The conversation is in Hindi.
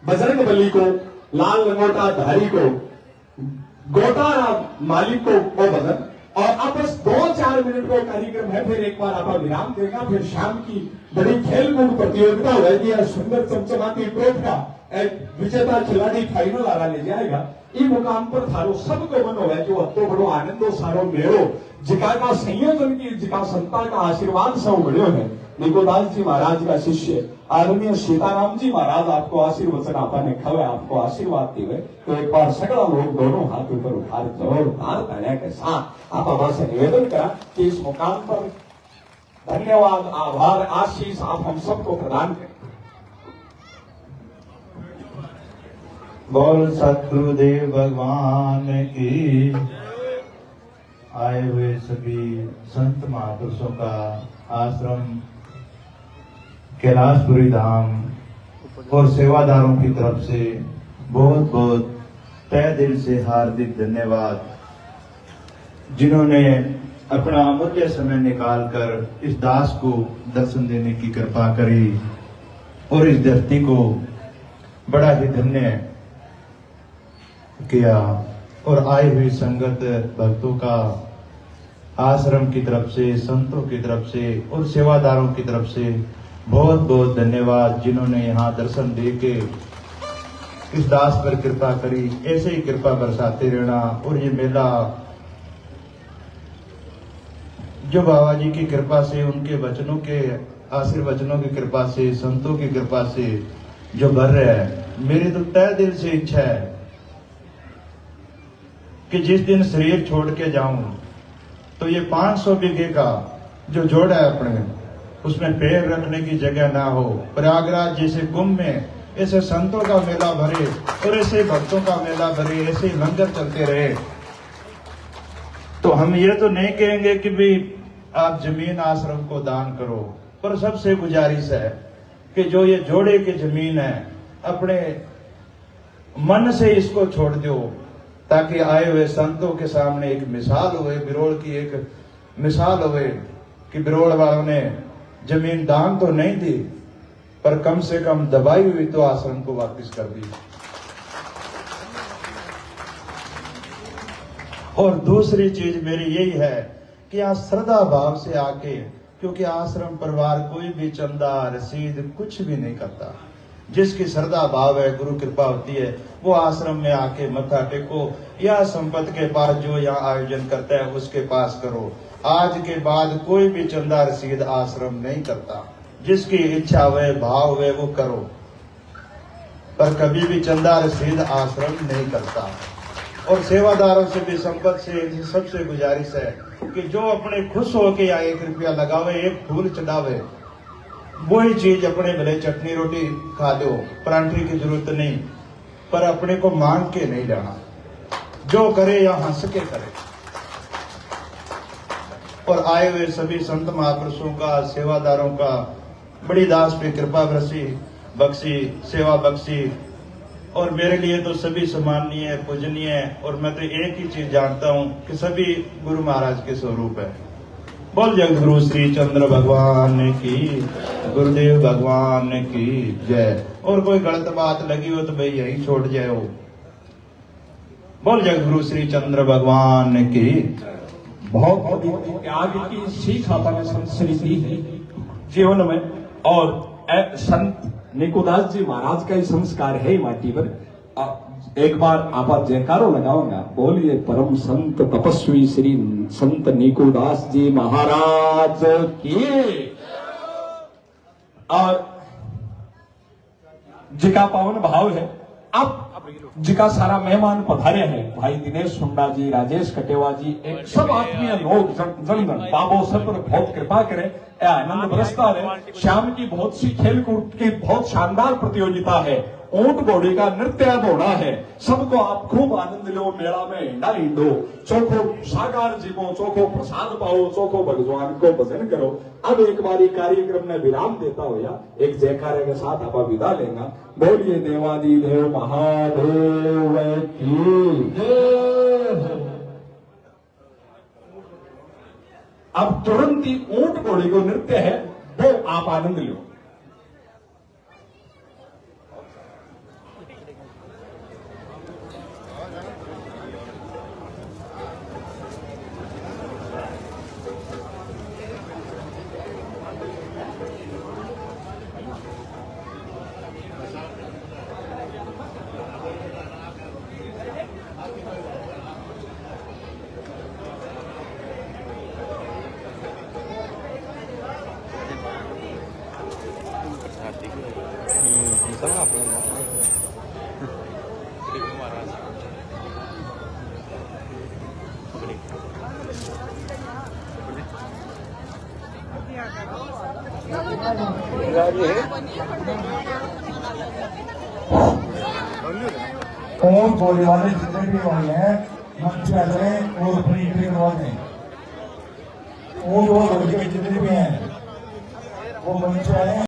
बजरंगबली को, लाल लंगोटा धारी को, गोटा मालिक को वो बदन और अब बस 2-4 मिनट का कार्यक्रम है। फिर एक बार आप विराम देगा। फिर शाम की बड़ी खेलकूद प्रतियोगिता होगी और सुंदर चमचमाती ट्रॉफी का एक विजेता खिलाड़ी फाइनल आरा ले जाएगा। ई मुकाम पर थारो सबको मन हो जो अतो बड़ो आनंदो सारो मेड़ो जिका का संयोजन की जिका संता का आशीर्वाद सब बढ़ियो है। निकोदास जी महाराज का शिष्य आदरणीय सीताराम जी महाराज आपको आशीर्वचन आपने खवे आपको आशीर्वाद दिए। तो एक बार सगड़ा लोग दोनों हाथ ऊपर उठा जोरदार तालियां के साथ आप से निवेदन करा कि इस मुकाम पर धन्यवाद, आभार, आशीष आप हम सबको प्रदान करें। बोल सतगुरुदेव भगवान की। आए हुए सभी संत महापुरुषों का आश्रम कैलाशपुरी धाम और सेवादारों की तरफ से बहुत बहुत तहे दिल से हार्दिक धन्यवाद, जिन्होंने अपना अमूल्य समय निकालकर इस दास को दर्शन देने की कृपा करी और इस धरती को बड़ा ही धन्य किया। और आई हुई संगत भक्तों का आश्रम की तरफ से, संतों की तरफ से और सेवादारों की तरफ से बहुत बहुत धन्यवाद, जिन्होंने यहाँ दर्शन दे के इस दास पर कृपा करी। ऐसे ही कृपा बरसाते रहना। और ये मेला जो बाबा जी की कृपा से, उनके वचनों के आशीर्वचनों की कृपा से, संतों की कृपा से जो भर रहा है, मेरी तो तहे दिल से इच्छा है कि जिस दिन शरीर छोड़ के जाऊं तो ये 500 बीघे का जो जोड़ है अपने, उसमें पैर रखने की जगह ना हो। प्रयागराज जैसे कुंभ में ऐसे संतों का मेला भरे और ऐसे भक्तों का मेला भरे, ऐसे लंगर चलते रहे। तो हम ये तो नहीं कहेंगे कि भी आप जमीन आश्रम को दान करो, पर सबसे गुजारिश है कि जो ये जोड़े की जमीन है, अपने मन से इसको छोड़ दो, ताकि आए हुए संतों के सामने एक मिसाल हुए, बिरोल की एक मिसाल हुए कि बिरोल वालों ने जमीन दान तो नहीं दी, पर कम से कम दबाई हुई तो आश्रम को वापस कर दी। और दूसरी चीज मेरी यही है कि आप श्रद्धा भाव से आके, क्योंकि आश्रम परिवार कोई भी चंदा रसीद कुछ भी नहीं करता, जिसकी श्रद्धा भाव है, गुरु कृपा होती है, वो आश्रम में आके मत्था टेको, या संपत्ति के पास जो यहाँ आयोजन करता है उसके पास करो। आज के बाद कोई भी चंदा रसीद आश्रम नहीं करता, जिसकी इच्छा हुए भाव हुए वो करो, पर कभी भी चंदा रसीद आश्रम नहीं करता। और सेवादारों से भी, संपत्ति से सबसे गुजारिश है कि जो अपने खुश होके या 1 रुपया लगावे, एक फूल चढ़ावे, वही चीज अपने भले चटनी रोटी खा दो, परांठे की जरूरत नहीं, पर अपने को मांग के नहीं लेना। जो करे या हंस के करे। और आए हुए सभी संत महापुरुषों का, सेवादारों का बड़ी दास पे कृपा बख्शी, सेवा बख्शी। और मेरे लिए तो सभी सम्माननीय, पूजनीय है। और मैं तो एक ही चीज जानता हूं कि सभी गुरु महाराज के स्वरूप है। बोल जगत गुरु श्री चंद्र भगवान की, गुरुदेव भगवान की जय। और कोई गलत बात लगी हो तो भाई यही छोड़ जाए। बोल जगत गुरु श्री चंद्र भगवान की। बहुत बड़ी त्याग की सीख आपने संत श्री दी है जीवन में। और संत निकोदास जी महाराज का ही संस्कार है माटी पर। एक बार आप जयकारो लगाओगा, बोलिए परम संत तपस्वी श्री संत निकोदास जी महाराज की। और जिका पावन भाव है, अब जिका सारा मेहमान पधारे हैं, भाई दिनेश सुंडा जी, राजेश कटेवा जी, एक सब आत्मीय लोग, जनगण बाबो सब पर बहुत कृपा करे, आनंद बरसता रहे। शाम की बहुत सी खेलकूद की बहुत शानदार प्रतियोगिता है, ऊंट घोड़े का नृत्य होना है। सबको आप खूब आनंद लो, मेला में हिंडा हिंडो, चोखो साकार जीवो, चोखो प्रसाद पाओ, चोखो भगवान को भजन करो। अब एक बारी कार्यक्रम में विराम देता हुआ एक जयकारे के साथ आप विदा लेगा। बोलिए देवादिदेव महादेव की जय। अब तुरंत ही ऊंट घोड़े को नृत्य है, वो आप आनंद लो। और बोले वाले जितने भी वाले हैं मंच पे आ जाए और अपनी एंट्री करवा दें। और वो लड़के जितने भी हैं वो मंच पे आए।